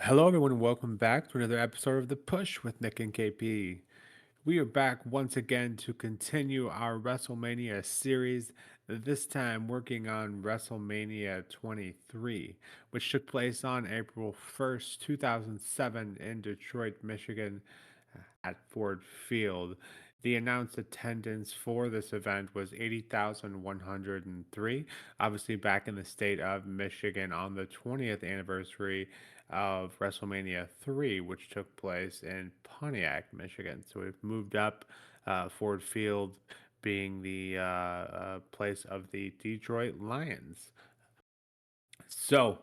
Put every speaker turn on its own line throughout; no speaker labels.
Hello, everyone, and welcome back to another episode of The Push with Nick and KP. We are back once again to continue our WrestleMania series, this time working on WrestleMania 23, which took place on April 1st, 2007, in Detroit, Michigan, at Ford Field. The announced attendance for this event was 80,103, obviously back in the state of Michigan on the 20th anniversary of WrestleMania 3, which took place in Pontiac, Michigan. So we've moved up, Ford Field being the place of the Detroit Lions. So,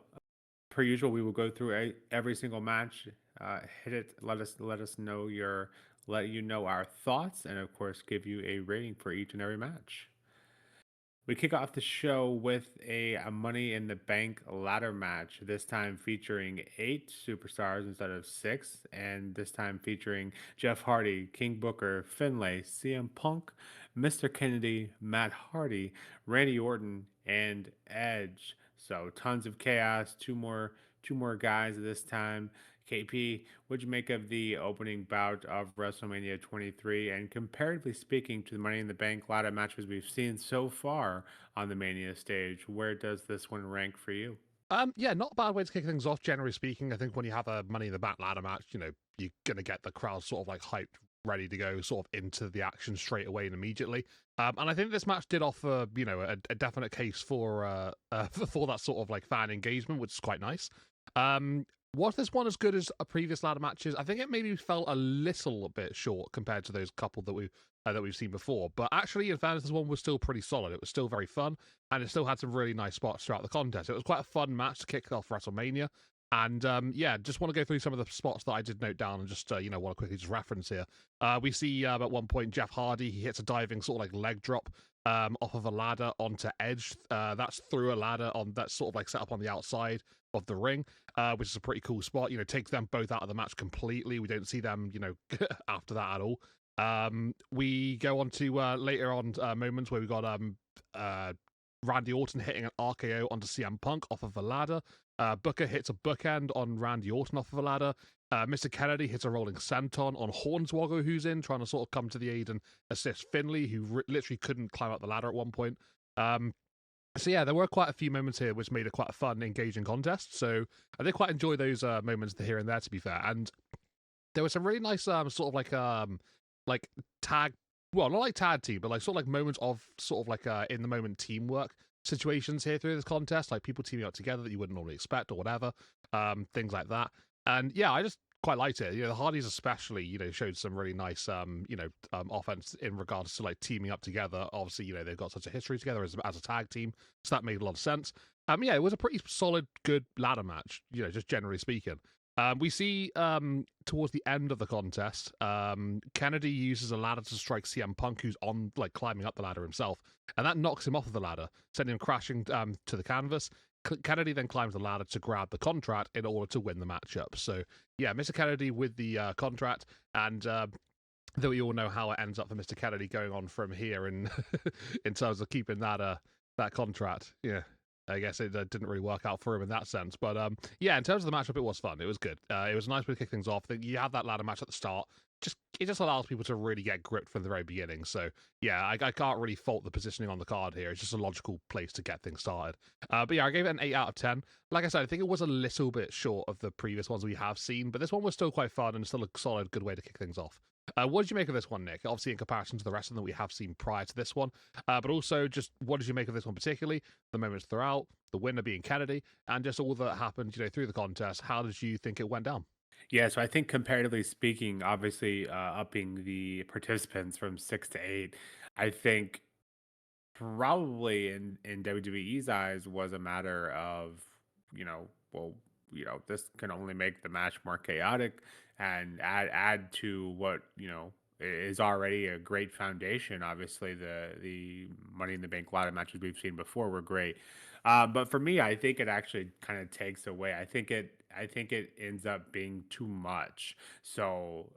per usual, we will go through every single match, hit it, let us know let you know our thoughts, and of course, give you a rating for each and every match. We kick off the show with a Money in the Bank ladder match, this time featuring 8 superstars instead of 6, and this time featuring Jeff Hardy, King Booker, Finlay, CM Punk, Mr. Kennedy, Matt Hardy, Randy Orton, and Edge. So tons of chaos, two more guys this time. KP, what'd you make of the opening bout of WrestleMania 23? And comparatively speaking to the Money in the Bank ladder matches we've seen so far on the Mania stage, where does this one rank for you?
Yeah, not a bad way to kick things off. Generally speaking, I think when you have a Money in the Bank ladder match, you're gonna get the crowd sort of like hyped, ready to go, sort of into the action straight away and immediately. And I think this match did offer, a definite case for for that sort of like fan engagement, which is quite nice. Was this one as good as a previous ladder matches? I think it maybe felt a little bit short compared to those couple that we've seen before. But actually, in fairness, this one was still pretty solid. It was still very fun, and it still had some really nice spots throughout the contest. It was quite a fun match to kick off WrestleMania. And yeah, just want to go through some of the spots that I did note down and just want to quickly just reference here. We see at one point Jeff Hardy, he hits a diving sort of like leg drop off of a ladder onto Edge. That's through a ladder on that's sort of like set up on the outside of the ring, which is a pretty cool spot. Takes them both out of the match completely. We don't see them, after that at all. We go on to later on moments where we got Randy Orton hitting an RKO onto CM Punk off of a ladder. Booker hits a bookend on Randy Orton off of a ladder. Mr. Kennedy hits a rolling senton on Hornswoggle, who's in, trying to sort of come to the aid and assist Finlay, who literally couldn't climb up the ladder at one point. So yeah, there were quite a few moments here which made it quite a fun, engaging contest. So I did quite enjoy those moments here and there, to be fair. And there was some really nice sort of like tag, well, not like tag team, but like sort of like moments of sort of like in the moment teamwork situations here through this contest, like people teaming up together that you wouldn't normally expect or whatever, things like that. And yeah, I just quite liked it. The Hardys especially, showed some really nice, offense in regards to like teaming up together. Obviously, they've got such a history together as a tag team, so that made a lot of sense. Yeah, it was a pretty solid, good ladder match. Just generally speaking. We see towards the end of the contest, Kennedy uses a ladder to strike CM Punk, who's on like climbing up the ladder himself, and that knocks him off of the ladder, sending him crashing to the canvas. Kennedy then climbs the ladder to grab the contract in order to win the matchup. So yeah, Mr. Kennedy with the contract, and though we all know how it ends up for Mr. Kennedy going on from here in in terms of keeping that contract. Yeah, I guess it didn't really work out for him in that sense. But yeah, in terms of the matchup, it was fun. It was good. It was a nice way to kick things off. You have that ladder match at the start. It just allows people to really get gripped from the very beginning. So yeah, I can't really fault the positioning on the card here. It's just a logical place to get things started. But yeah, I gave it an 8 out of 10. Like I said, I think it was a little bit short of the previous ones we have seen, but this one was still quite fun and still a solid, good way to kick things off. What did you make of this one, Nick? Obviously, in comparison to the rest of them that we have seen prior to this one, but also just what did you make of this one particularly? The moments throughout, the winner being Kennedy, and just all that happened, through the contest. How did you think it went down?
Yeah, so I think comparatively speaking, obviously upping the participants from 6 to 8, I think probably in WWE's eyes was a matter of, well, this can only make the match more chaotic and add to what, is already a great foundation. Obviously, the Money in the Bank ladder matches we've seen before were great. But for me, I think it actually kind of takes away. I think I think it ends up being too much. So,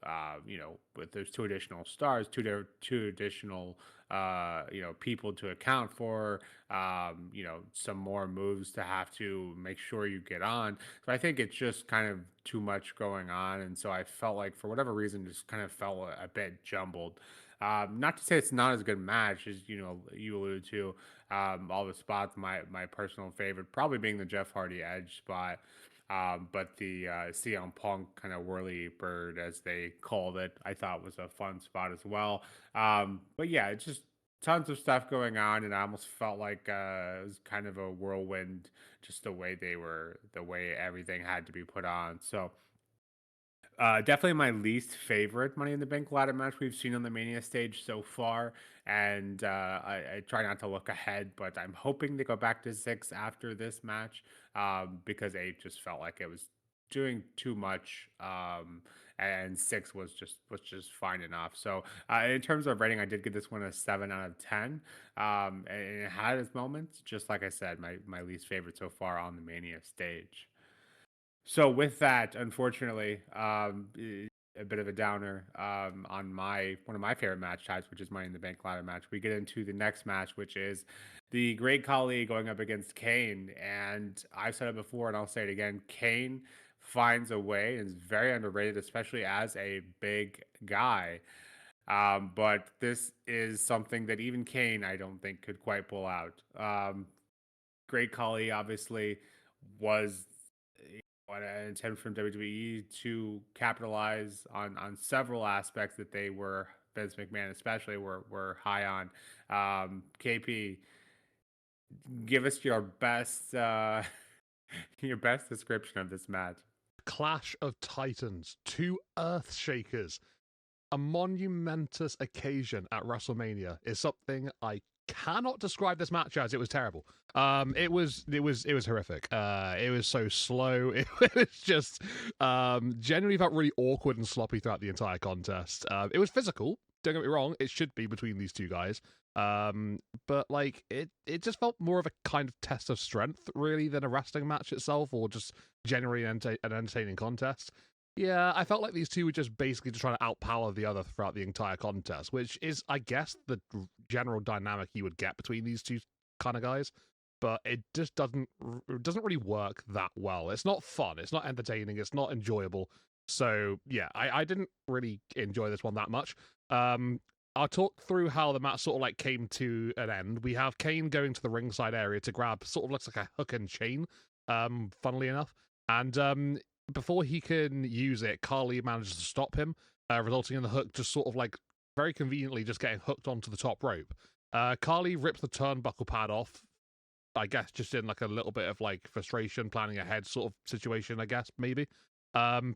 with those two additional stars, two additional, people to account for, some more moves to have to make sure you get on. So I think it's just kind of too much going on. And so I felt like, for whatever reason, just kind of felt a bit jumbled. Not to say it's not as a good match as you alluded to. All the spots, my personal favorite probably being the Jeff Hardy Edge spot, but the CM Punk kind of whirly bird, as they called it, I thought was a fun spot as well. But yeah, it's just tons of stuff going on, and I almost felt like it was kind of a whirlwind, just the way everything had to be put on. So definitely my least favorite Money in the Bank ladder match we've seen on the Mania stage so far. And I try not to look ahead, but I'm hoping to go back to six after this match, because eight just felt like it was doing too much. And six was just fine enough. So in terms of rating, I did give this one a 7 out of 10. And it had its moments, just like I said, my least favorite so far on the Mania stage. So with that, unfortunately, a bit of a downer on my one of my favorite match types, which is Money in the Bank ladder match. We get into the next match, which is the Great Khali going up against Kane. And I've said it before, and I'll say it again: Kane finds a way and is very underrated, especially as a big guy. But this is something that even Kane, I don't think, could quite pull out. Great Khali obviously was an attempt from WWE to capitalize on several aspects that they were Vince McMahon especially were high on. KP, give us your best your best description of this match.
Clash of Titans, two Earth Shakers, a monumentous occasion at WrestleMania is something I cannot describe this match as. It was terrible. It was horrific. It was so slow. It was just generally felt really awkward and sloppy throughout the entire contest. It was physical. Don't get me wrong. It should be between these two guys. But like it just felt more of a kind of test of strength really than a wrestling match itself, or just generally an entertaining contest. Yeah, I felt like these two were just basically just trying to outpower the other throughout the entire contest, which is, I guess, the general dynamic you would get between these two kind of guys. But it just doesn't really work that well. It's not fun. It's not entertaining. It's not enjoyable. So yeah, I didn't really enjoy this one that much. I'll talk through how the match sort of like came to an end. We have Kane going to the ringside area to grab sort of looks like a hook and chain, funnily enough. And before he can use it, Khali manages to stop him, resulting in the hook just sort of like very conveniently just getting hooked onto the top rope. Khali rips the turnbuckle pad off, I guess, just in like a little bit of like frustration, planning ahead sort of situation, I guess, maybe. Um,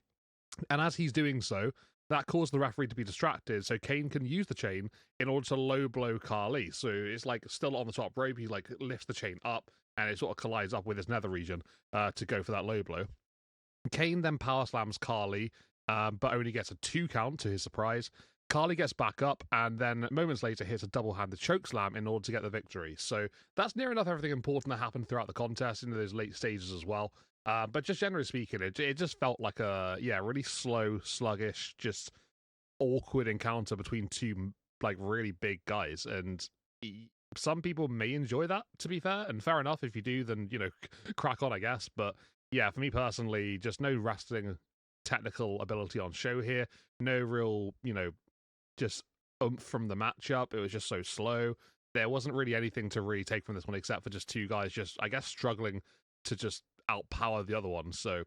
and as he's doing so, that caused the referee to be distracted, so Kane can use the chain in order to low blow Khali. So it's like still on the top rope, he like lifts the chain up, and it sort of collides up with his nether region to go for that low blow. Kane then power slams Khali, but only gets a 2 count to his surprise. Khali gets back up and then moments later hits a double-handed choke slam in order to get the victory. So that's near enough everything important that happened throughout the contest into those late stages as well. But just generally speaking, it just felt like a really slow, sluggish, just awkward encounter between two like really big guys, and some people may enjoy that, to be fair, and fair enough. If you do, then crack on, I guess. But yeah, for me personally, just no wrestling technical ability on show here. No real, just oomph from the matchup. It was just so slow. There wasn't really anything to really take from this one except for just two guys just, I guess, struggling to just outpower the other one. So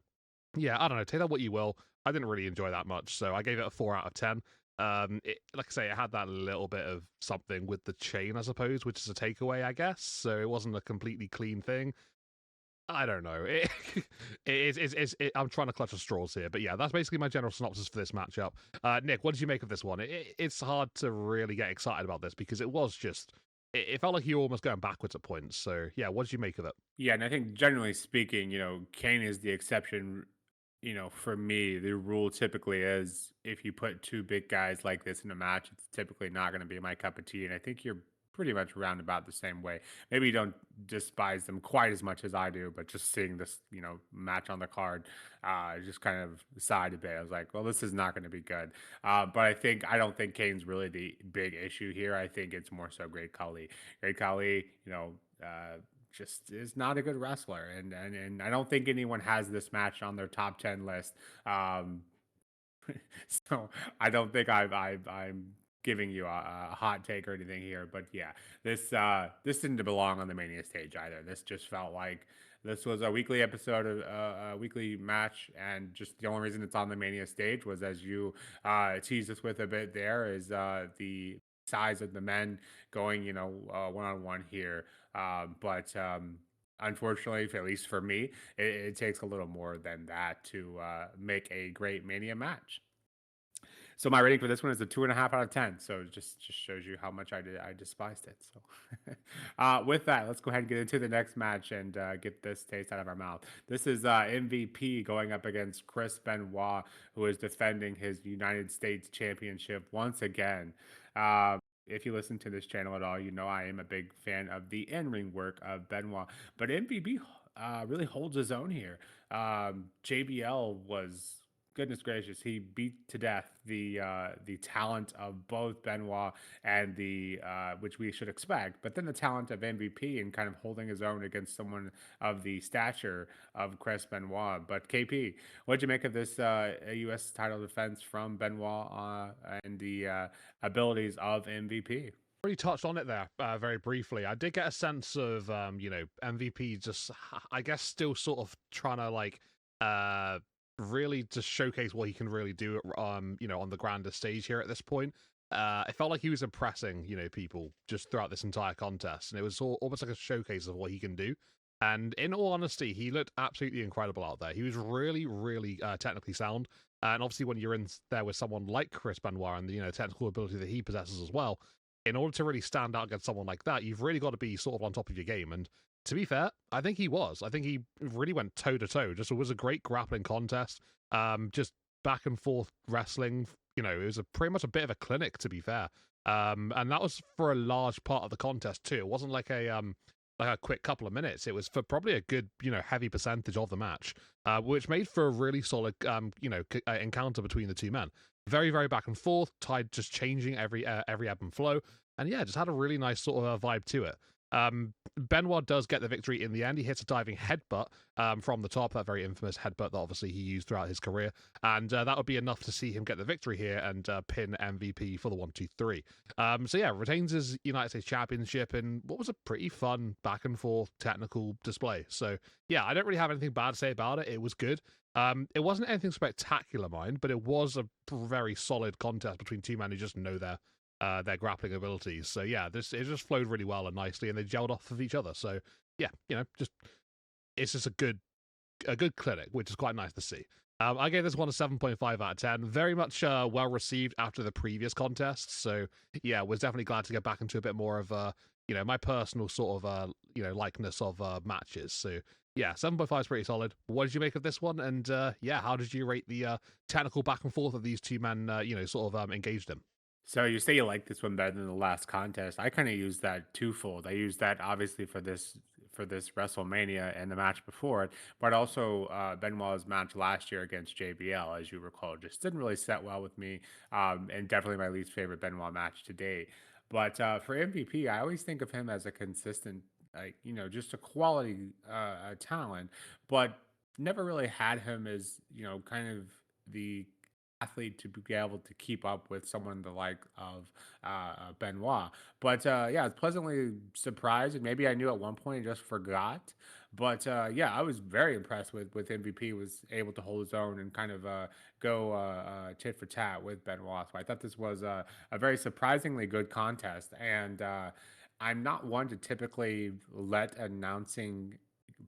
yeah, I don't know. Take that what you will. I didn't really enjoy that much, so I gave it a 4 out of 10. Like I say, it had that little bit of something with the chain, I suppose, which is a takeaway, I guess. So it wasn't a completely clean thing. I don't know. I'm trying to clutch at straws here, but yeah, that's basically my general synopsis for this matchup. Nick, what did you make of this one? It's hard to really get excited about this because it was just. It felt like you were almost going backwards at points. So yeah, what did you make of it?
Yeah, and I think generally speaking, Kane is the exception. For me, the rule typically is if you put two big guys like this in a match, it's typically not going to be my cup of tea. And I think you're pretty much around about the same way. Maybe you don't despise them quite as much as I do, but just seeing this, match on the card, just kind of sighed a bit. I was like, well, this is not going to be good. But I don't think Kane's really the big issue here. I think it's more so Great Khali. Great Khali, just is not a good wrestler, and I don't think anyone has this match on their top 10 list. Um, so I don't think I'm giving you a hot take or anything here, but yeah, this didn't belong on the Mania stage either. This just felt like this was a weekly episode of a weekly match, and just the only reason it's on the Mania stage was, as you teased us with a bit there, is the size of the men going, one on one here. But unfortunately, at least for me, it takes a little more than that to make a great Mania match. So my rating for this one is a 2.5 out of 10. So it just shows you how much I despised it. So with that, let's go ahead and get into the next match and get this taste out of our mouth. This is MVP going up against Chris Benoit, who is defending his United States Championship once again. If you listen to this channel at all, you know I am a big fan of the in-ring work of Benoit, but MVP really holds his own here. JBL was, goodness gracious, he beat to death the talent of both Benoit and the which we should expect, but then the talent of MVP and kind of holding his own against someone of the stature of Chris Benoit. But KP, what'd you make of this U.S. title defense from Benoit and the abilities of MVP?
Already touched on it there very briefly. I did get a sense of MVP just, I guess, still sort of trying to like really just showcase what he can really do on the grander stage here at this point. It felt like he was impressing people just throughout this entire contest, and it was almost like a showcase of what he can do. And in all honesty, he looked absolutely incredible out there. He was really, really technically sound. And obviously, when you're in there with someone like Chris Benoit and the technical ability that he possesses as well, in order to really stand out against someone like that, you've really got to be sort of on top of your game. And to be fair, I think he was. I think he really went toe to toe. Just, it was a great grappling contest. Just back and forth wrestling. It was pretty much a bit of a clinic, to be fair. And that was for a large part of the contest too. It wasn't like a quick couple of minutes. It was for probably a good, heavy percentage of the match, which made for a really solid, encounter between the two men. Very, very back and forth, tied just changing every ebb and flow, and yeah, just had a really nice sort of vibe to it. Benoit does get the victory in the end. He hits a diving headbutt from the top, that very infamous headbutt that obviously he used throughout his career, and that would be enough to see him get the victory here and pin MVP for the 1-2-3. So yeah, retains his United States Championship in what was a pretty fun back and forth technical display. So yeah, I don't really have anything bad to say about it. It was good. It wasn't anything spectacular, mind, but it was a very solid contest between two men who just know their grappling abilities. So yeah, it just flowed really well and nicely, and they gelled off of each other. So yeah, it's just a good clinic, which is quite nice to see. I gave this one a 7.5 out of 10. Very much well received after the previous contests. So yeah, was definitely glad to get back into a bit more of my personal sort of likeness of matches. So yeah, 7.5 is pretty solid. What did you make of this one? And yeah, how did you rate the technical back and forth of these two men sort of engaged in?
So you say you like this one better than the last contest. I kind of used that twofold. I used that obviously for this WrestleMania and the match before it, but also Benoit's match last year against JBL, as you recall, just didn't really set well with me, and definitely my least favorite Benoit match to date. But for MVP, I always think of him as a consistent, like just a quality talent, but never really had him as kind of the athlete to be able to keep up with someone the like of Benoit. But yeah, I was pleasantly surprised, and maybe I knew at one point and just forgot. But yeah, I was very impressed with MVP was able to hold his own and kind of go tit for tat with Benoit. So I thought this was a very surprisingly good contest, and I'm not one to typically let announcing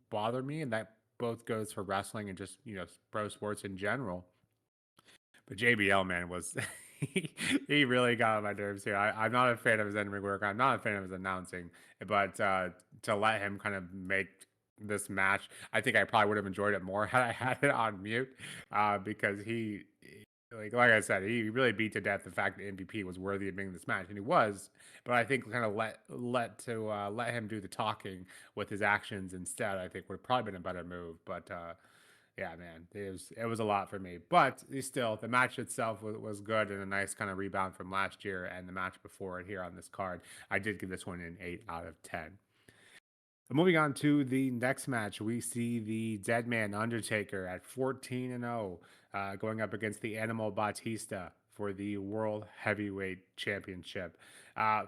bother me, and that both goes for wrestling and just pro sports in general. But JBL, man, was he really got on my nerves here. I'm not a fan of his in-ring work. I'm not a fan of his announcing, but to let him kind of make this match, I think I probably would have enjoyed it more had I had it on mute, because Like I said, he really beat to death the fact that MVP was worthy of being in this match, and he was. But I think kind of let him do the talking with his actions instead. I think would have probably been a better move. But yeah, man, it was a lot for me. But still, the match itself was good and a nice kind of rebound from last year and the match before it here on this card. I did give this one an 8 out of 10. Moving on to the next match, we see the Dead Man Undertaker at 14-0, going up against the Animal Batista for the World Heavyweight Championship.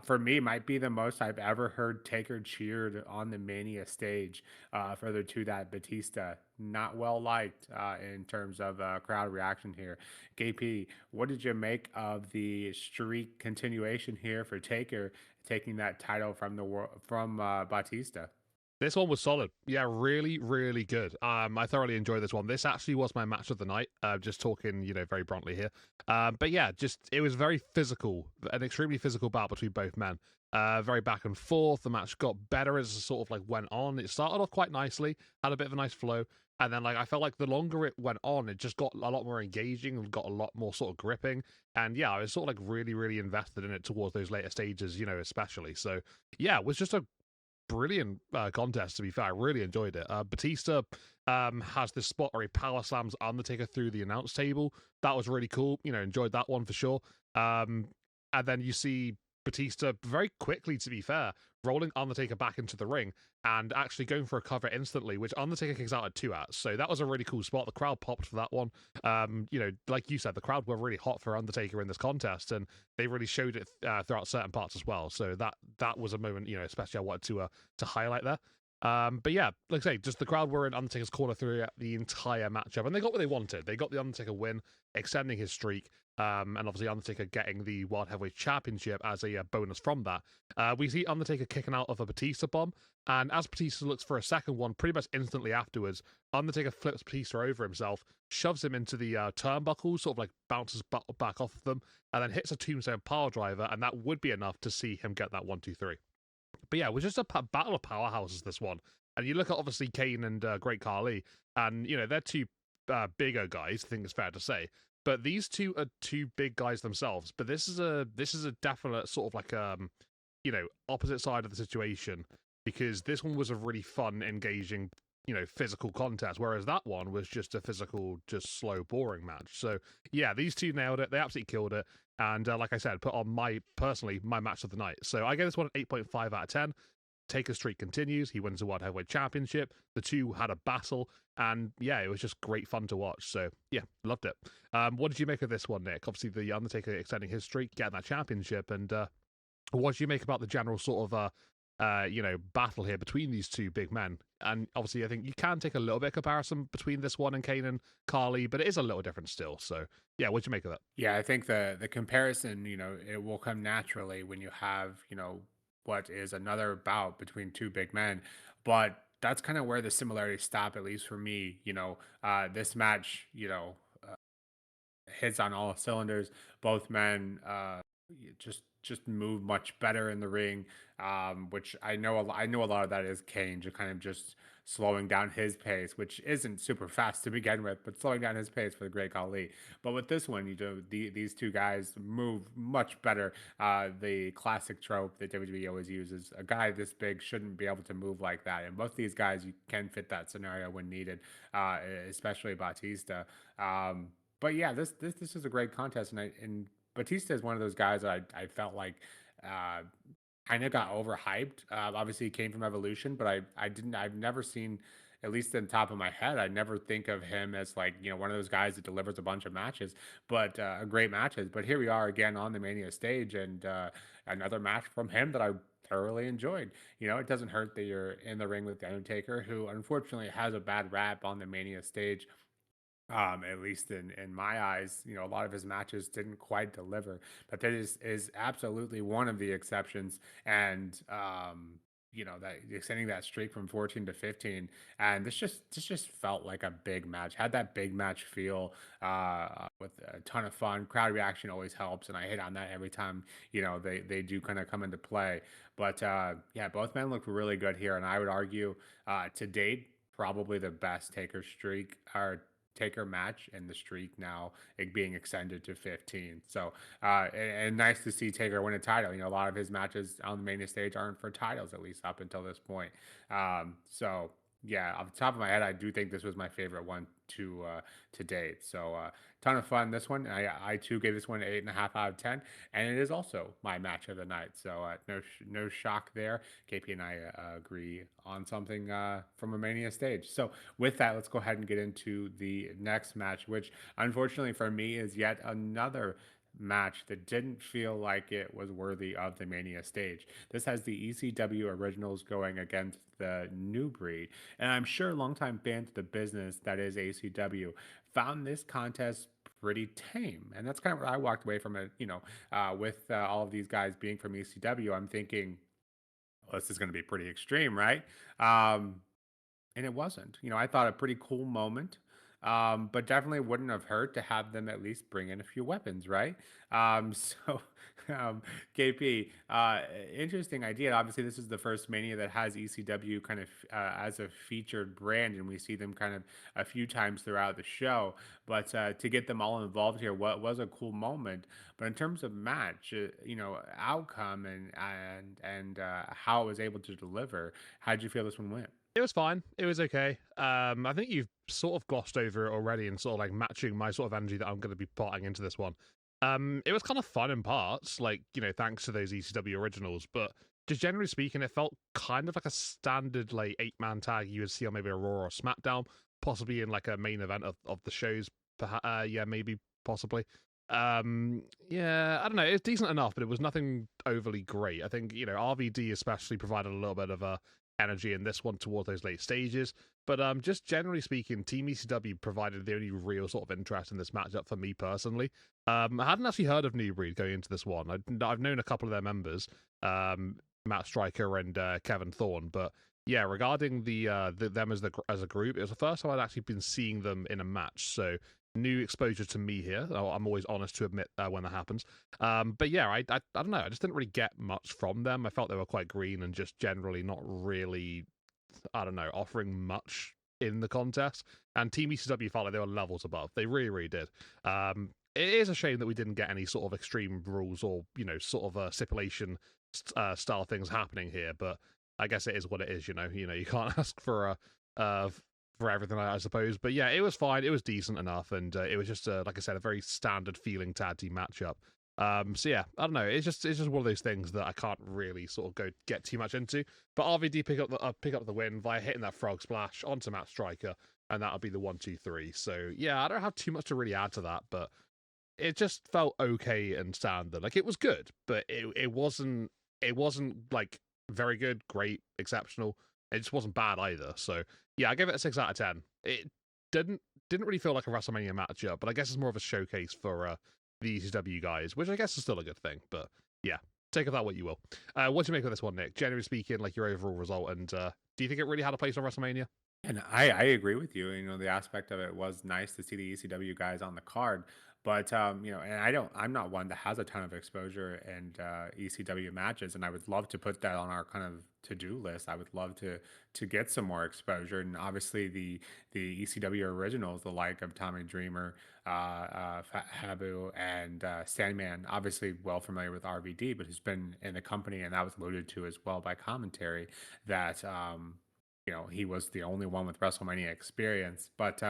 For me, might be the most I've ever heard Taker cheered on the Mania stage. Further to that, Batista not well liked in terms of crowd reaction here. KP, what did you make of the streak continuation here for Taker taking that title from Batista?
This one was solid. Yeah, really, really good. I thoroughly enjoyed this one. This actually was my match of the night. Just talking, very bluntly here. But yeah, just it was very physical, an extremely physical bout between both men. Very back and forth. The match got better as it sort of like went on. It started off quite nicely, had a bit of a nice flow, and then like I felt like the longer it went on, it just got a lot more engaging and got a lot more sort of gripping. And yeah, I was sort of like really, really invested in it towards those later stages, especially. So yeah, it was just a brilliant contest, to be fair. I really enjoyed it. Batista has this spot where he power slams Undertaker through the announce table. That was really cool. Enjoyed that one for sure. And then you see Batista very quickly, to be fair, rolling Undertaker back into the ring and actually going for a cover instantly, which Undertaker kicks out at 2 at. So that was a really cool spot. The crowd popped for that one. Like you said, the crowd were really hot for Undertaker in this contest, and they really showed it throughout certain parts as well. So that was a moment, especially I wanted to highlight there. But yeah, like I say, just the crowd were in Undertaker's corner through the entire matchup, and they got what they wanted. They got the Undertaker win, extending his streak, and obviously Undertaker getting the World Heavyweight Championship as a bonus from that. We see Undertaker kicking out of a Batista bomb, and as Batista looks for a second one, pretty much instantly afterwards, Undertaker flips Batista over himself, shoves him into the turnbuckles, sort of like bounces back off of them, and then hits a tombstone power driver, and that would be enough to see him get that 1, 2, 3. But yeah, it was just a battle of powerhouses, this one. And you look at obviously Kane and Great Khali, and they're two bigger guys. I think it's fair to say. But these two are two big guys themselves. But this is a definite sort of like opposite side of the situation, because this one was a really fun, engaging, physical contest, whereas that one was just a physical, just slow, boring match. So yeah, these two nailed it. They absolutely killed it. And like I said, put on my match of the night. So I gave this one an 8.5 out of 10. Taker streak continues. He wins the World Heavyweight Championship. The two had a battle, and yeah, it was just great fun to watch. So yeah, loved it. What did you make of this one, Nick? Obviously, the Undertaker extending his streak, getting that championship, and what did you make about the general sort of battle here between these two big men? And obviously, I think you can take a little bit of comparison between this one and Kane and Khali, but it is a little different still. So yeah, what'd you make of that?
Yeah, I think the comparison, it will come naturally when you have, what is another bout between two big men. But that's kind of where the similarities stop, at least for me. This match, hits on all cylinders. Both men just move much better in the ring, which I know a lot of that is Kane just kind of just slowing down his pace, which isn't super fast to begin with, but slowing down his pace for the Great Khali. But with this one, these two guys move much better. The classic trope that WWE always uses: a guy this big shouldn't be able to move like that. And both these guys, you can fit that scenario when needed, especially Batista. But yeah, this is a great contest, and Batista is one of those guys that I felt like uh, kind of got overhyped. Obviously, he came from Evolution, but I've never seen, at least in the top of my head, I never think of him as like one of those guys that delivers a bunch of matches, but great matches. But here we are again on the Mania stage, and another match from him that I thoroughly enjoyed. It doesn't hurt that you're in the ring with the Undertaker, who unfortunately has a bad rap on the Mania stage, at least in my eyes. A lot of his matches didn't quite deliver, but that is absolutely one of the exceptions. And that extending that streak from 14 to 15, and this just felt like a big match. Had that big match feel, with a ton of fun. Crowd reaction always helps, and I hit on that every time they do kind of come into play. But yeah, both men look really good here, and I would argue, to date, probably the best Taker streak, or Taker match, and the streak now it being extended to 15. So, and nice to see Taker win a title. A lot of his matches on the Mania stage aren't for titles, at least up until this point. So yeah, off the top of my head, I do think this was my favorite one to date. So, ton of fun. This one, I too gave this one an 8.5 out of 10, and it is also my match of the night. So, no shock there. KP and I agree on something from a Mania stage. So, with that, let's go ahead and get into the next match, which unfortunately for me is yet another match that didn't feel like it was worthy of the Mania stage. This has the ECW originals going against the New Breed, and I'm sure longtime fans of the business that is ACW found this contest pretty tame, and that's kind of what I walked away from it. With all of these guys being from ECW, I'm thinking, well, this is going to be pretty extreme, right? Um, and it wasn't. I thought a pretty cool moment, but definitely wouldn't have hurt to have them at least bring in a few weapons, right? So, um, KP, interesting idea. Obviously, this is the first Mania that has ECW kind of as a featured brand, and we see them kind of a few times throughout the show. But to get them all involved here, what was a cool moment. But in terms of match, outcome and how it was able to deliver, how did you feel this one went?
It was fine. It was okay. I think you've sort of glossed over it already and sort of like matching my sort of energy that I'm going to be putting into this one. It was kind of fun in parts, like, thanks to those ECW originals, but just generally speaking, it felt kind of like a standard like 8-man tag you would see on maybe a Raw or SmackDown, possibly in like a main event of the shows. Yeah, maybe possibly. Yeah, I don't know. It's decent enough, but it was nothing overly great. I think RVD especially provided a little bit of a energy in this one towards those late stages. But just generally speaking, Team ECW provided the only real sort of interest in this matchup for me personally. I hadn't actually heard of New Breed going into this one. I've known a couple of their members, Matt Stryker and Kevin Thorne, but yeah, regarding them as a group, it was the first time I'd actually been seeing them in a match. So new exposure to me here. I'm always honest to admit when that happens. But yeah, I don't know. I just didn't really get much from them. I felt they were quite green and just generally not really, I don't know, offering much in the contest. And Team ECW felt like they were levels above. They really, really did. It is a shame that we didn't get any sort of extreme rules or sort of a stipulation style things happening here. But I guess it is what it is. You can't ask for for everything, I suppose. But yeah, it was fine. It was decent enough, and it was just like I said, a very standard feeling tag team matchup. So yeah, I don't know. It's just one of those things that I can't really sort of go get too much into. But RVD pick up the win via hitting that frog splash onto Matt Stryker, and that'll be the 1, 2, 3. So yeah, I don't have too much to really add to that, but it just felt okay and standard. Like it was good, but it wasn't like very good, great, exceptional. It just wasn't bad either. So yeah, I gave it a 6 out of 10. It didn't didn't really feel like a WrestleMania matchup, but I guess it's more of a showcase for the ECW guys, which I guess is still a good thing. But yeah, take of that what you will. What do you make of this one, Nick? Generally speaking, like your overall result, and do you think it really had a place on WrestleMania?
And I agree with you. The aspect of it was nice to see the ECW guys on the card, but and I'm not one that has a ton of exposure and ECW matches, and I would love to put that on our kind of to do list. I would love to get some more exposure, and obviously the ECW originals, the like of Tommy Dreamer, Habu, and Sandman, obviously well familiar with RVD, but who's been in the company, and that was alluded to as well by commentary that. He was the only one with WrestleMania experience. But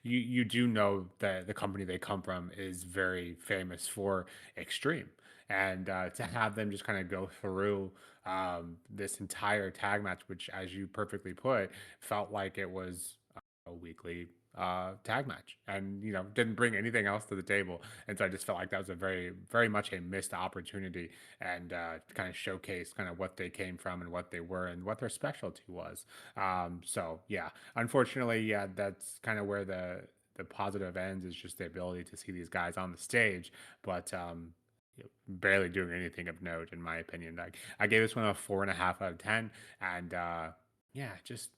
you do know that the company they come from is very famous for Extreme, and to have them just kind of go through this entire tag match, which, as you perfectly put, felt like it was a weekly tag match, and didn't bring anything else to the table. And so I just felt like that was a very, very much a missed opportunity, and kind of showcase kind of what they came from and what they were and what their specialty was. So yeah, unfortunately, yeah, that's kind of where the positive ends, is just the ability to see these guys on the stage, but barely doing anything of note, in my opinion. Like, I gave this one a 4.5 out of 10, and yeah, just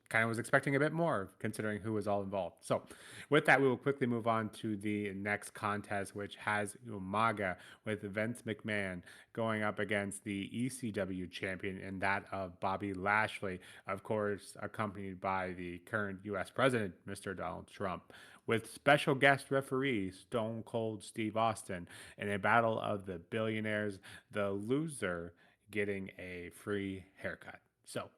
kind of was expecting a bit more considering who was all involved. So, with that, we will quickly move on to the next contest, which has Umaga with Vince McMahon going up against the ECW champion, and that of Bobby Lashley, of course, accompanied by the current U.S. president, Mr. Donald Trump. with special guest referee Stone Cold Steve Austin in a battle of the billionaires, the loser getting a free haircut. So,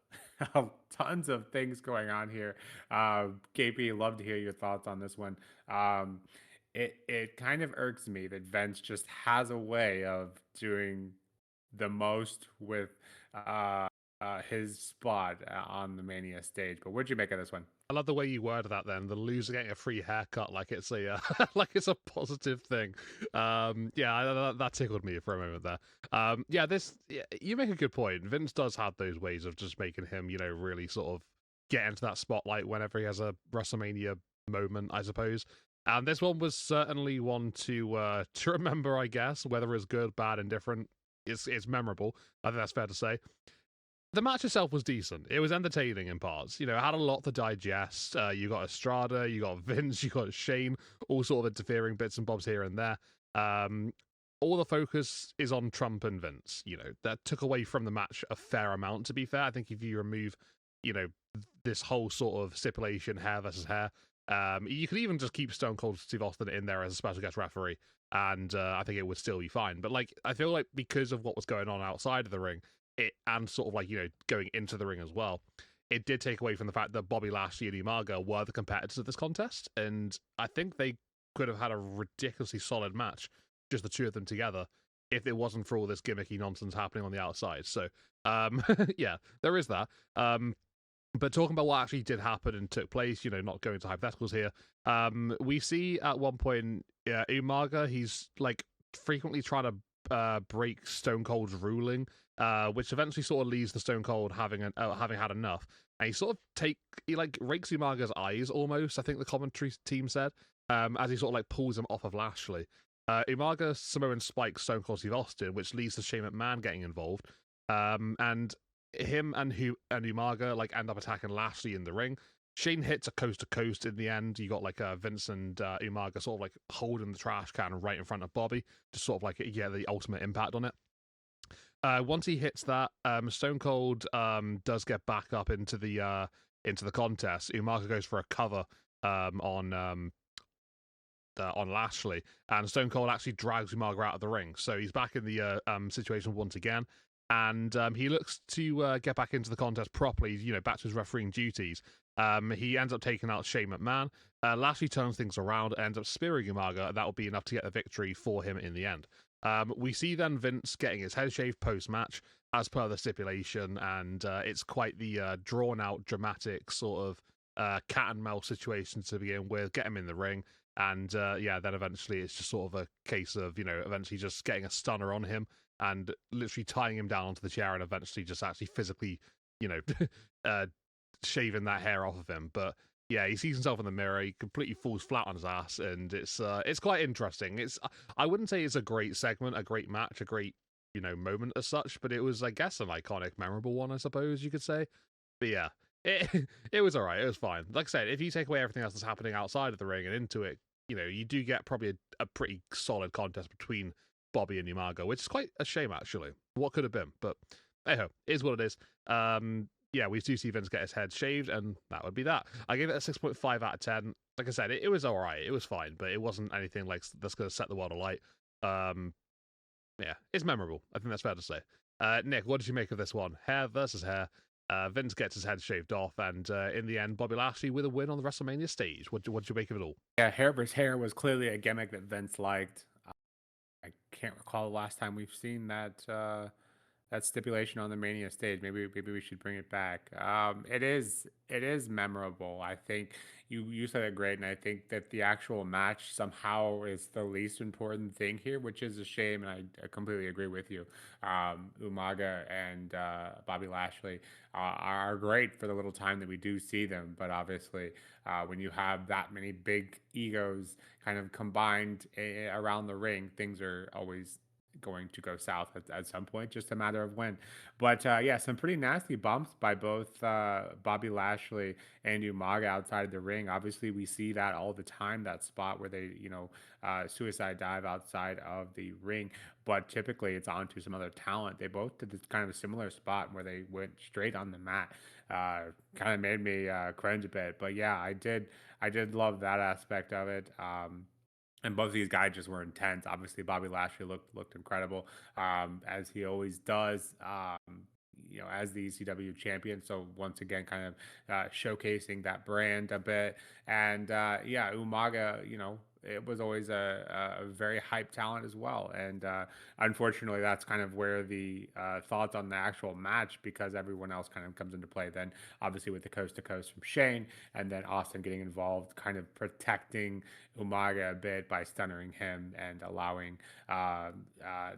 tons of things going on here. KP, love to hear your thoughts on this one. Um, it kind of irks me that Vince just has a way of doing the most with uh, his spot on the Mania stage. But what'd you make of this one?
I love the way you worded that. Then the loser getting a free haircut, like it's a like it's a positive thing. Yeah, that tickled me for a moment there. Yeah, you make a good point. Vince does have those ways of just making him, really sort of get into that spotlight whenever he has a WrestleMania moment, I suppose. And this one was certainly one to remember, I guess. Whether it's good, bad, indifferent, it's memorable. I think that's fair to say. The match itself was decent. It was entertaining in parts. It had a lot to digest. You got Estrada, you got Vince, you got Shane, all sort of interfering bits and bobs here and there. All the focus is on Trump and Vince. That took away from the match a fair amount, to be fair. I think if you remove, you know, this whole sort of stipulation, hair versus hair, you could even just keep Stone Cold Steve Austin in there as a special guest referee, and I think it would still be fine. But I feel like because of what was going on outside of the ring, and sort of going into the ring as well, it did take away from the fact that Bobby Lashley and Umaga were the competitors of this contest, and I think they could have had a ridiculously solid match, just the two of them together, if it wasn't for all this gimmicky nonsense happening on the outside. So, yeah, there is that. But talking about what actually did happen and took place, not going to hypotheticals here, we see at one point, Umaga, he's frequently trying to break Stone Cold's ruling, which eventually sort of leaves the Stone Cold having had enough, and he rakes Umaga's eyes almost. I think the commentary team said, as he sort of pulls him off of Lashley. Umaga Samoan spikes Stone Cold Steve Austin, which leads to Shane McMahon getting involved, and him and Umaga end up attacking Lashley in the ring. Shane hits a coast to coast in the end. You got Vince and Umaga sort of holding the trash can right in front of Bobby, just sort of the ultimate impact on it. Once he hits that, Stone Cold does get back up into the contest. Umaga goes for a cover on Lashley, and Stone Cold actually drags Umaga out of the ring. So he's back in the situation once again, and he looks to get back into the contest properly, back to his refereeing duties. He ends up taking out Shane McMahon. Lashley turns things around, ends up spearing Umaga, and that will be enough to get the victory for him in the end. We see then Vince getting his head shaved post-match, as per the stipulation, and it's quite the drawn-out, dramatic sort of cat and mouse situation to begin with. Get him in the ring, and then eventually it's just sort of a case of, eventually just getting a stunner on him and literally tying him down onto the chair, and eventually just actually physically, shaving that hair off of him. But yeah, he sees himself in the mirror. He completely falls flat on his ass, and it's quite interesting. I wouldn't say it's a great segment, a great match, a great moment as such, but it was, I guess, an iconic, memorable one, I suppose you could say. But yeah, it was alright. It was fine. Like I said, if you take away everything else that's happening outside of the ring and into it, you do get probably a pretty solid contest between Bobby and Umaga, which is quite a shame actually. What could have been, but hey ho, it is what it is. Yeah, we do see Vince get his head shaved, and that would be that. I gave it a 6.5 out of 10. Like I said, it was alright. It was fine, but it wasn't anything that's going to set the world alight. Yeah, it's memorable. I think that's fair to say. Nick, what did you make of this one? Hair versus hair. Vince gets his head shaved off, and in the end, Bobby Lashley with a win on the WrestleMania stage. What did you make of it all?
Yeah, hair versus hair was clearly a gimmick that Vince liked. I can't recall the last time we've seen that stipulation on the Mania stage. Maybe we should bring it back. It is memorable. I think you said it great, and I think that the actual match somehow is the least important thing here, which is a shame. And I completely agree with you. Umaga and Bobby Lashley are great for the little time that we do see them, but obviously when you have that many big egos kind of combined around the ring, things are always going to go south at some point, just a matter of when. But yeah, some pretty nasty bumps by both Bobby Lashley and Umaga outside of the ring. Obviously, we see that all the time, that spot where they, suicide dive outside of the ring. But typically, it's onto some other talent. They both did this kind of a similar spot where they went straight on the mat. Kind of made me cringe a bit. But yeah, I did love that aspect of it. And both of these guys just were intense. Obviously, Bobby Lashley looked incredible, as he always does. As the ECW champion. So once again, kind of showcasing that brand a bit. And yeah, Umaga, it was always a very hype talent as well. And unfortunately, that's kind of where the thoughts on the actual match, because everyone else kind of comes into play. Then obviously with the coast to coast from Shane, and then Austin getting involved, kind of protecting Umaga a bit by stunning him and allowing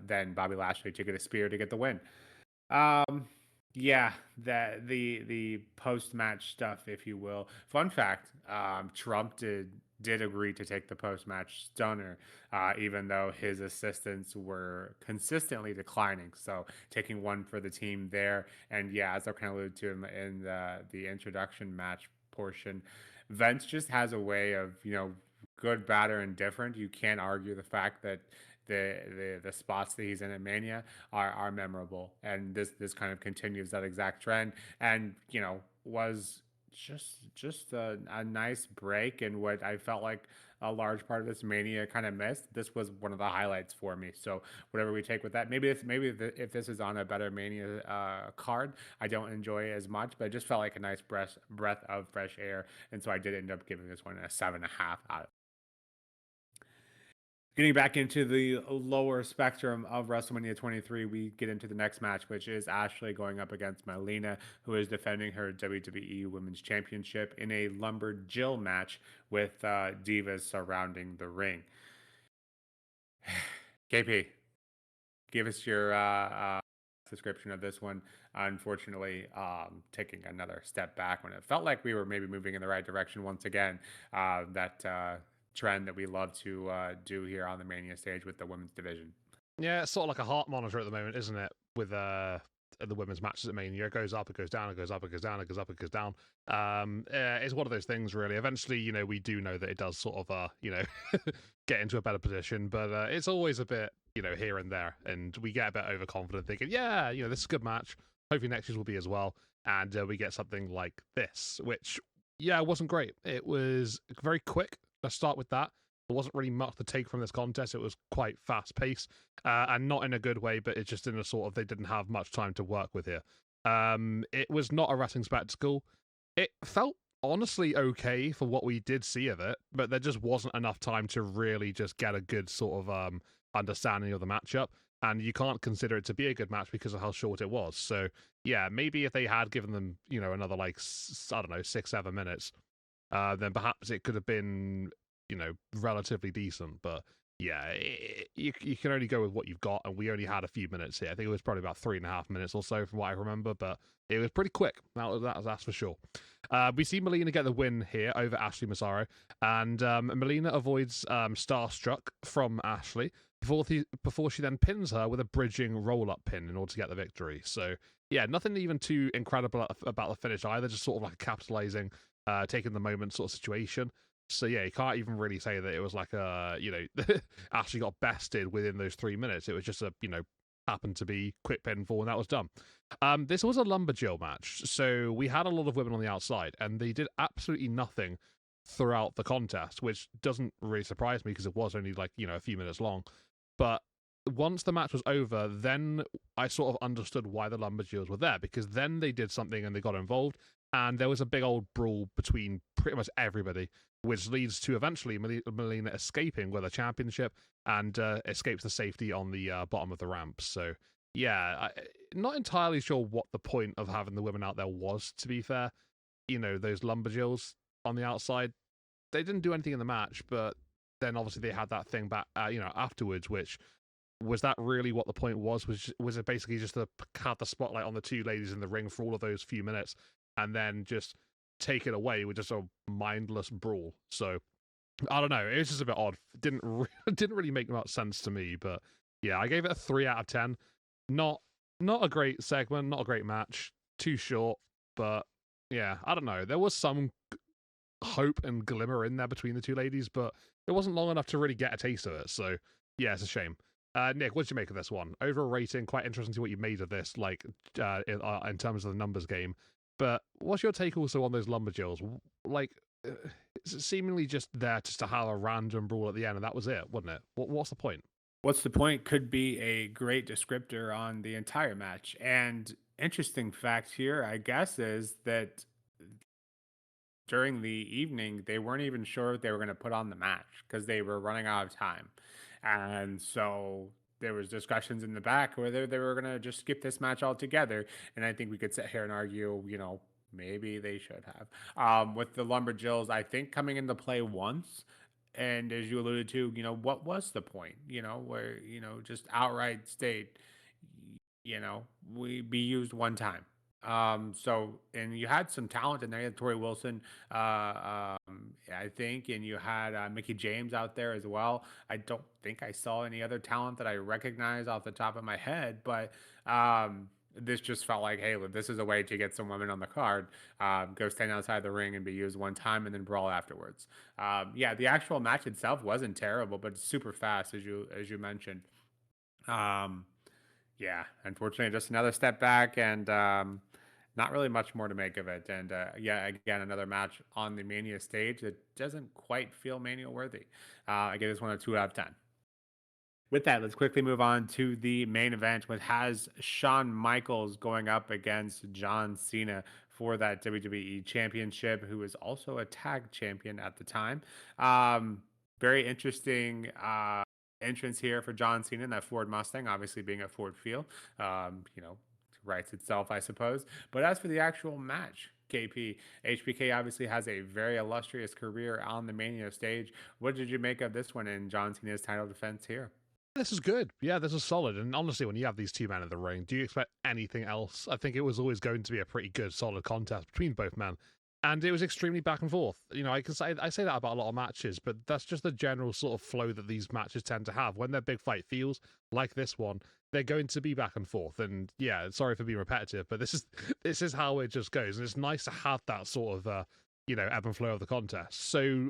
then Bobby Lashley to get a spear to get the win. Um, yeah, the post match stuff, if you will. Fun fact: Trump did agree to take the post match stunner, even though his assistants were consistently declining. So taking one for the team there, and yeah, as I kind of alluded to in the introduction match portion, Vince just has a way of good, bad, or indifferent. You can't argue the fact that the spots that he's in at Mania are memorable, and this kind of continues that exact trend, and was just a nice break, and what I felt like a large part of this Mania kind of missed. This was one of the highlights for me. So whatever we take with that, if this is on a better Mania card, I don't enjoy it as much, but it just felt like a nice breath of fresh air, and so I did end up giving this one a 7.5 out. Getting back into the lower spectrum of WrestleMania 23, we get into the next match, which is Ashley going up against Melina, who is defending her WWE Women's Championship in a Lumberjill match with divas surrounding the ring. KP, give us your description of this one. Unfortunately, taking another step back when it felt like we were maybe moving in the right direction once again. That trend that we love to do here on the Mania stage with the women's division.
Yeah, it's sort of like a heart monitor at the moment, isn't it? With the women's matches at Mania, it goes up, it goes down, it goes up, it goes down, it goes up, it goes down. It's one of those things, really. Eventually, we do know that it does sort of, get into a better position, but it's always a bit, here and there, and we get a bit overconfident, thinking, yeah, this is a good match. Hopefully next year's will be as well, and we get something like this, which, yeah, wasn't great. It was very quick. Let's start with that. There wasn't really much to take from this contest. It was quite fast paced, and not in a good way, but it's just in a sort of they didn't have much time to work with here. It was not a wrestling spectacle. It felt honestly okay for what we did see of it, but there just wasn't enough time to really just get a good sort of understanding of the matchup. And you can't consider it to be a good match because of how short it was. So yeah, maybe if they had given them, another like I don't know 6-7 minutes, then perhaps it could have been relatively decent. But yeah, you can only go with what you've got, and we only had a few minutes here. I think it was probably about 3.5 minutes or so from what I remember, but it was pretty quick. That's for sure. We see Melina get the win here over Ashley Massaro, and Melina avoids Starstruck from Ashley before she then pins her with a bridging roll-up pin in order to get the victory. So yeah, nothing even too incredible about the finish either, just sort of like capitalizing, taking the moment sort of situation. So yeah, you can't even really say that it was like Ashley got bested within those 3 minutes. It was just happened to be quick pinfall and that was done. This was a Lumberjill match, so we had a lot of women on the outside, and they did absolutely nothing throughout the contest, which doesn't really surprise me because it was only like a few minutes long. But once the match was over, then I sort of understood why the Lumberjills were there, because then they did something and they got involved, and there was a big old brawl between pretty much everybody, which leads to eventually Melina escaping with a championship and escapes the safety on the bottom of the ramp. So yeah, not entirely sure what the point of having the women out there was, to be fair. Those Lumberjills on the outside, they didn't do anything in the match, but then obviously they had that thing back, afterwards, which was that really what the point was? Was it basically just to have the spotlight on the two ladies in the ring for all of those few minutes, and then just take it away with just a mindless brawl? So I don't know. It was just a bit odd. Didn't really make much sense to me, but Yeah, I gave it a 3 out of 10. Not not a great segment, not a great match, too short, but yeah, I don't know. There was some hope and glimmer in there between the two ladies, but it wasn't long enough to really get a taste of it. So yeah, it's a shame. Nick, what did you make of this one? Overall rating, quite interesting to see what you made of this, like in terms of the numbers game. But what's your take also on those Lumberjills? Like, it's seemingly just there just to have a random brawl at the end, and that was it, wasn't it? What's the point?
What's the point could be a great descriptor on the entire match. And interesting fact here, I guess, is that during the evening, they weren't even sure if they were going to put on the match because they were running out of time. And so there was discussions in the back whether they were going to just skip this match altogether. And I think we could sit here and argue, maybe they should have. With the Lumberjills, I think coming into play once. And as you alluded to, what was the point? Where, just outright state, we be used one time. And you had some talent in there. You had Tori Wilson, I think, and you had Mickey James out there as well. I don't think I saw any other talent that I recognize off the top of my head, but this just felt like, hey, look, this is a way to get some women on the card. Go stand outside the ring and be used one time, and then brawl afterwards. Yeah, the actual match itself wasn't terrible, but it's super fast, as you mentioned. Um, yeah, unfortunately, just another step back, and not really much more to make of it. And yeah, again, another match on the Mania stage that doesn't quite feel Mania worthy. I give this one a 2 out of 10. With that, let's quickly move on to the main event, which has Shawn Michaels going up against John Cena for that WWE Championship, who is also a tag champion at the time. Very interesting entrance here for John Cena in that Ford Mustang, obviously being a Ford Field. Writes itself, I suppose. But as for the actual match, KP, HBK obviously has a very illustrious career on the Mania stage. What did you make of this one in John Cena's title defense here?
This is good. Yeah, this is solid. And honestly, when you have these two men in the ring, do you expect anything else? I think it was always going to be a pretty good, solid contest between both men. And it was extremely back and forth. I say that about a lot of matches, but that's just the general sort of flow that these matches tend to have. When they're big fight feels like this one, they're going to be back and forth. And yeah, sorry for being repetitive, but this is how it just goes. And it's nice to have that sort of ebb and flow of the contest. So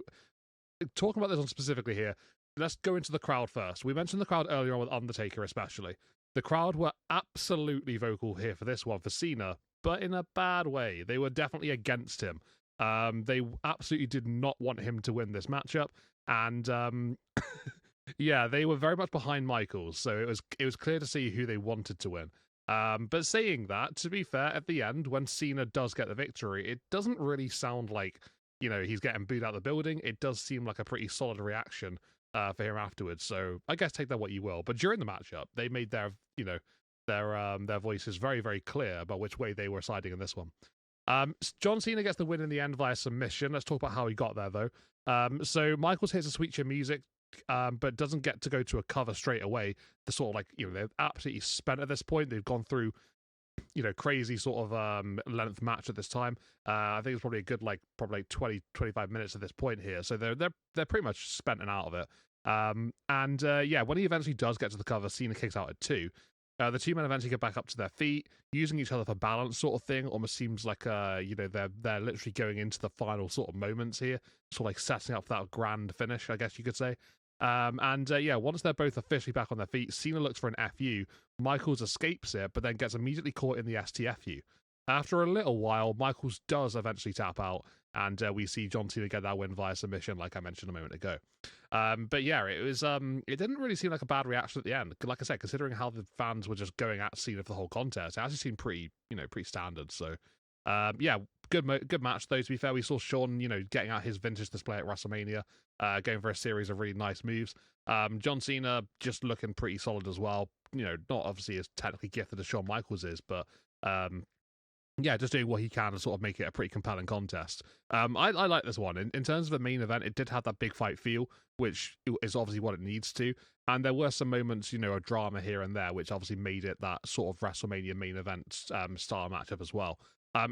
talking about this one specifically here, let's go into the crowd first. We mentioned the crowd earlier on with Undertaker, especially. The crowd were absolutely vocal here for this one for Cena, but in a bad way. They were definitely against him. They absolutely did not want him to win this matchup, and yeah, they were very much behind Michaels. So it was clear to see who they wanted to win. But saying that, to be fair, at the end, when Cena does get the victory, it doesn't really sound like he's getting booed out of the building. It does seem like a pretty solid reaction for him afterwards. So I guess take that what you will. But during the matchup, they made their voices very, very clear about which way they were siding in this one. John Cena gets the win in the end via submission. Let's talk about how he got there, though. So Michaels hits a sweet chin music, but doesn't get to go to a cover straight away. The sort of they're absolutely spent at this point. They've gone through crazy sort of length match at this time. I think it's probably a good probably 20 25 minutes at this point here. So they're pretty much spent and out of it. Yeah, when he eventually does get to the cover, Cena kicks out at 2. The two men eventually get back up to their feet, using each other for balance, sort of thing. Almost seems like they're literally going into the final sort of moments here, sort of like setting up for that grand finish, I guess you could say. Yeah, once they're both officially back on their feet, Cena looks for an FU. Michaels escapes it, but then gets immediately caught in the STFU. After a little while, Michaels does eventually tap out, and we see John Cena get that win via submission, like I mentioned a moment ago. But yeah, it was it didn't really seem like a bad reaction at the end. Like I said, considering how the fans were just going at Cena for the whole contest, it actually seemed pretty standard. So yeah, good match though. To be fair, we saw Shawn getting out his vintage display at WrestleMania, going for a series of really nice moves. John Cena just looking pretty solid as well. Not obviously as technically gifted as Shawn Michaels is, but yeah, just doing what he can to sort of make it a pretty compelling contest. I like this one. In terms of the main event, it did have that big fight feel, which is obviously what it needs to. And there were some moments, of drama here and there, which obviously made it that sort of WrestleMania main event style matchup as well.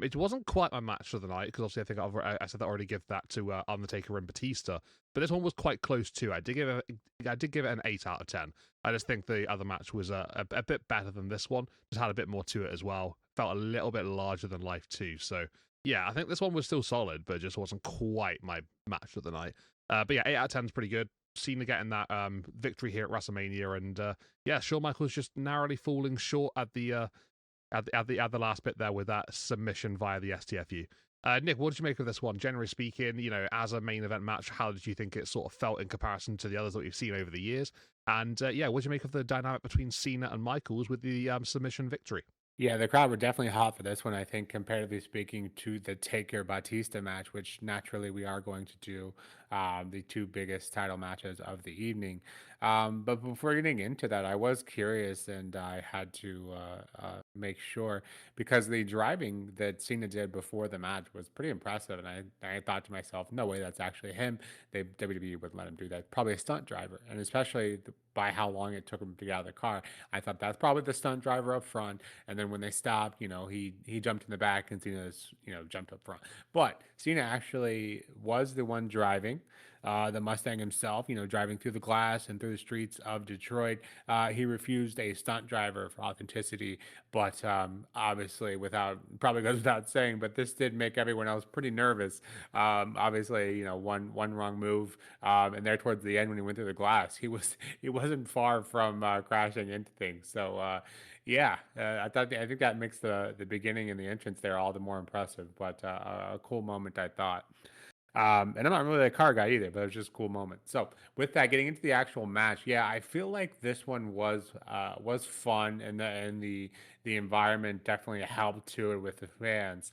It wasn't quite my match of the night because obviously I think I said that I already give that to Undertaker and Batista, but this one was quite close too. I did give it an 8 out of 10. I just think the other match was a bit better than this one. Just had a bit more to it as well. Felt a little bit larger than life too. So yeah, I think this one was still solid, but it just wasn't quite my match of the night. But yeah, 8 out of 10 is pretty good. Cena getting that victory here at WrestleMania, and yeah, Shawn Michaels just narrowly falling short at the at the last bit there with that submission via the STFU. Nick, what did you make of this one? Generally speaking, as a main event match, how did you think it sort of felt in comparison to the others that we've seen over the years? And yeah, what did you make of the dynamic between Cena and Michaels with the submission victory?
Yeah, the crowd were definitely hot for this one, I think, comparatively speaking to the Taker Batista match, which naturally we are going to do the two biggest title matches of the evening. But before getting into that, I was curious and I had to make sure because the driving that Cena did before the match was pretty impressive. And I thought to myself, no way, that's actually him. WWE wouldn't let him do that. Probably a stunt driver. And especially by how long it took him to get out of the car, I thought that's probably the stunt driver up front. And then when they stopped, he jumped in the back and Cena's, jumped up front. But Cena actually was the one driving. The Mustang himself, driving through the glass and through the streets of Detroit. He refused a stunt driver for authenticity, but obviously, probably goes without saying, but this did make everyone else pretty nervous. Obviously, one wrong move, and there towards the end when he went through the glass, he wasn't far from crashing into things. So yeah, I think that makes the beginning and the entrance there all the more impressive. But a cool moment, I thought. And I'm not really a car guy either, but it was just a cool moment. So with that, getting into the actual match, yeah, I feel like this one was fun, and the environment definitely helped to it with the fans.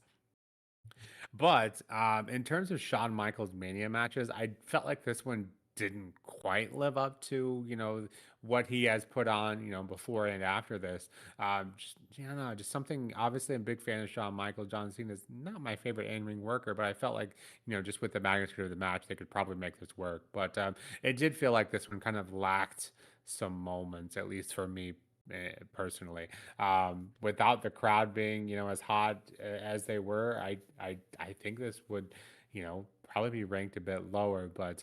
But in terms of Shawn Michaels Mania matches, I felt like this one didn't quite live up to what he has put on before and after this. Just know, just something. Obviously, I'm a big fan of Shawn Michaels. John Cena is not my favorite in-ring worker, but I felt like just with the magnitude of the match, they could probably make this work. But it did feel like this one kind of lacked some moments, at least for me personally. Without the crowd being, as hot as they were, I think this would, probably be ranked a bit lower. But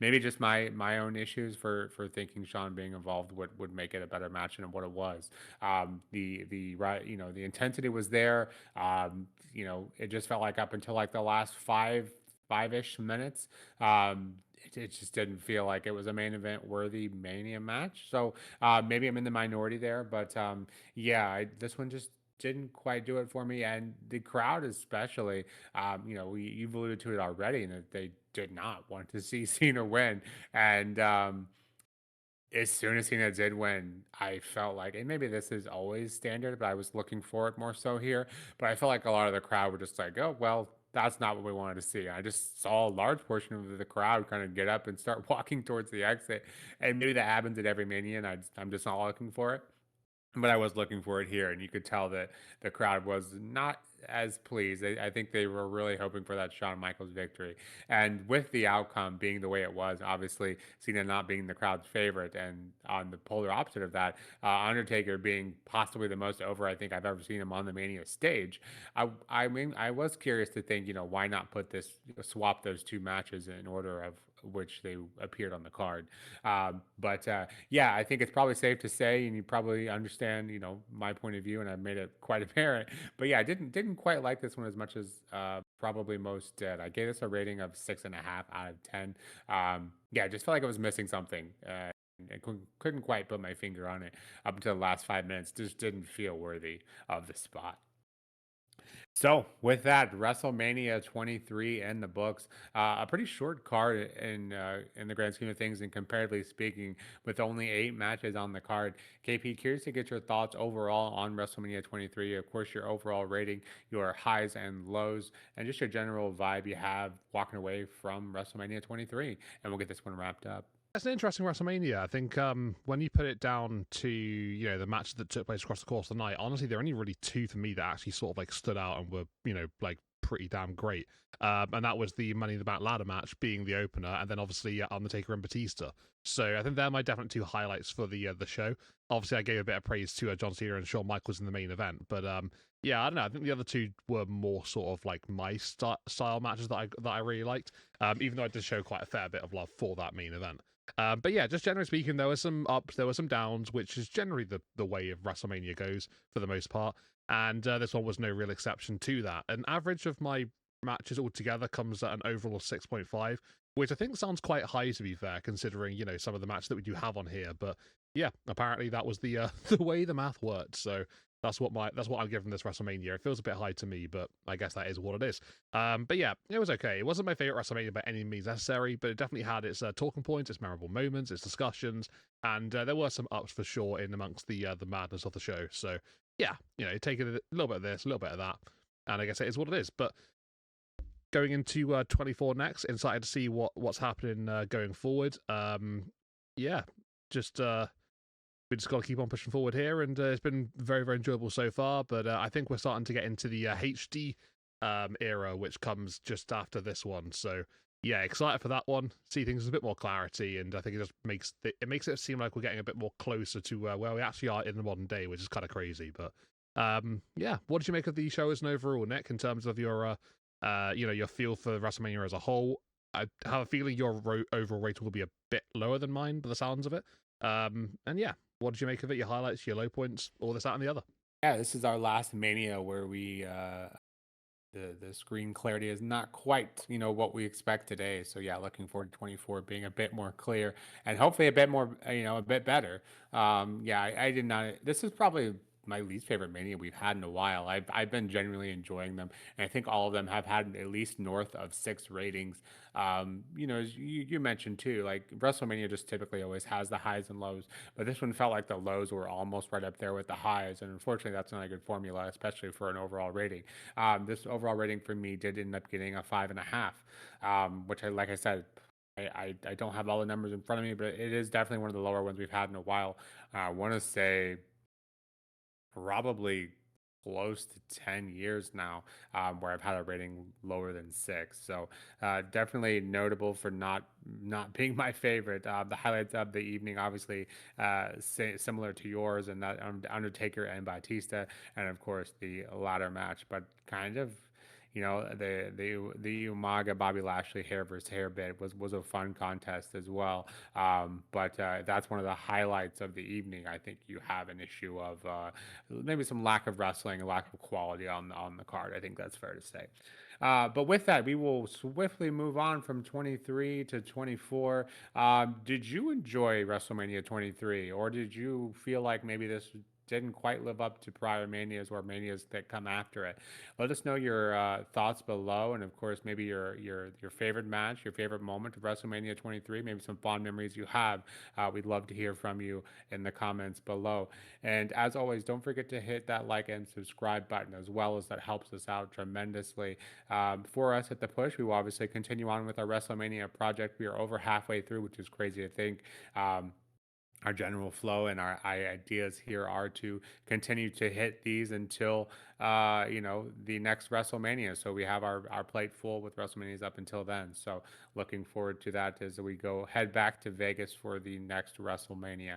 maybe just my own issues for thinking Shawn being involved would make it a better match than what it was. The right, the intensity was there. It just felt like up until like the last five-ish minutes. It just didn't feel like it was a main event worthy Mania match. So maybe I'm in the minority there, but yeah, this one just didn't quite do it for me. And the crowd, especially, you've alluded to it already, and that they did not want to see Cena win. And as soon as Cena did win, I felt like, and maybe this is always standard, but I was looking for it more so here. But I felt like a lot of the crowd were just like, oh, well, that's not what we wanted to see. I just saw a large portion of the crowd kind of get up and start walking towards the exit. And maybe that happens at every Mania, and I'm just not looking for it. But I was looking for it here, and you could tell that the crowd was not as pleased. I think they were really hoping for that Shawn Michaels victory. And with the outcome being the way it was, obviously Cena not being the crowd's favorite, and on the polar opposite of that, Undertaker being possibly the most over I think I've ever seen him on the Mania stage. I mean, I was curious to think, why not put this, swap those two matches in order of which they appeared on the card. But yeah, I think it's probably safe to say, and you probably understand, my point of view, and I've made it quite apparent. But yeah, I didn't quite like this one as much as probably most did. I gave this a rating of 6.5 out of 10. Yeah, I just felt like I was missing something. I couldn't quite put my finger on it up until the last 5 minutes. Just didn't feel worthy of the spot. So with that, WrestleMania 23 in the books, a pretty short card in the grand scheme of things, and comparatively speaking, with only 8 matches on the card. KP, curious to get your thoughts overall on WrestleMania 23. Of course, your overall rating, your highs and lows, and just your general vibe you have walking away from WrestleMania 23. And we'll get this one wrapped up.
That's an interesting WrestleMania. I think when you put it down to the matches that took place across the course of the night, honestly, there are only really two for me that actually sort of like stood out and were like pretty damn great. And that was the Money in the Bank ladder match being the opener, and then obviously Undertaker and Batista. So I think they're my definite two highlights for the show. Obviously, I gave a bit of praise to John Cena and Shawn Michaels in the main event, but yeah, I don't know. I think the other two were more sort of like my style matches that I really liked. Even though I did show quite a fair bit of love for that main event. But yeah, just generally speaking, there were some ups, there were some downs, which is generally the way of WrestleMania goes for the most part. And this one was no real exception to that. An average of my matches altogether comes at an overall 6.5, which I think sounds quite high to be fair, considering some of the matches that we do have on here. But yeah, apparently that was the the way the math worked. So that's what I'm giving this WrestleMania. It feels a bit high to me, but I guess that is what it is. But yeah, it was okay. It wasn't my favorite WrestleMania by any means necessary, but it definitely had its talking points, its memorable moments, its discussions, and there were some ups for sure in amongst the madness of the show. So yeah, take it a little bit of this, a little bit of that, and I guess it is what it is. But going into 24 next, excited to see what's happening going forward. Yeah, just we just got to keep on pushing forward here, and it's been very, very enjoyable so far. But I think we're starting to get into the HD era, which comes just after this one. So yeah, excited for that one. See things with a bit more clarity, and I think it just makes it seem like we're getting a bit more closer to where we actually are in the modern day, which is kind of crazy. But yeah, what did you make of the show as an overall, Nick, in terms of your your feel for WrestleMania as a whole? I have a feeling your overall rating will be a bit lower than mine, by the sounds of it. And yeah, what did you make of it? Your highlights, your low points, all this, that, and the other.
Yeah, this is our last Mania where we the screen clarity is not quite what we expect today. So yeah, looking forward to 24 being a bit more clear and hopefully a bit more a bit better. Yeah, I did not. This is probably my least favorite Mania we've had in a while. I've been genuinely enjoying them, and I think all of them have had at least north of 6 ratings. As you mentioned too, like WrestleMania just typically always has the highs and lows, but this one felt like the lows were almost right up there with the highs, and unfortunately, that's not a good formula, especially for an overall rating. This overall rating for me did end up getting a 5.5, which like I said, I don't have all the numbers in front of me, but it is definitely one of the lower ones we've had in a while. I want to say probably close to 10 years now, where I've had a rating lower than 6. So definitely notable for not being my favorite. The highlights of the evening, obviously, similar to yours, and that Undertaker and Batista, and of course the ladder match, but kind of the Umaga Bobby Lashley hair versus hair bit was a fun contest as well. But that's one of the highlights of the evening. I think you have an issue of maybe some lack of wrestling, a lack of quality on the card. I think that's fair to say. But with that, we will swiftly move on from 23 to 24. Did you enjoy WrestleMania 23, or did you feel like maybe this didn't quite live up to prior manias or manias that come after it? Let us know your thoughts below, and of course, maybe your favorite match, your favorite moment of WrestleMania 23, maybe some fond memories you have. We'd love to hear from you in the comments below. And as always, don't forget to hit that like and subscribe button as well, as that helps us out tremendously. For us at the push, we will obviously continue on with our WrestleMania project. We are over halfway through, which is crazy to think. Our general flow and our ideas here are to continue to hit these until the next WrestleMania. So we have our plate full with WrestleManias up until then. So looking forward to that as we head back to Vegas for the next WrestleMania.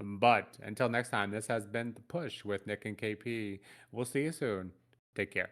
But until next time, this has been the push with Nick and KP. We'll see you soon. Take care.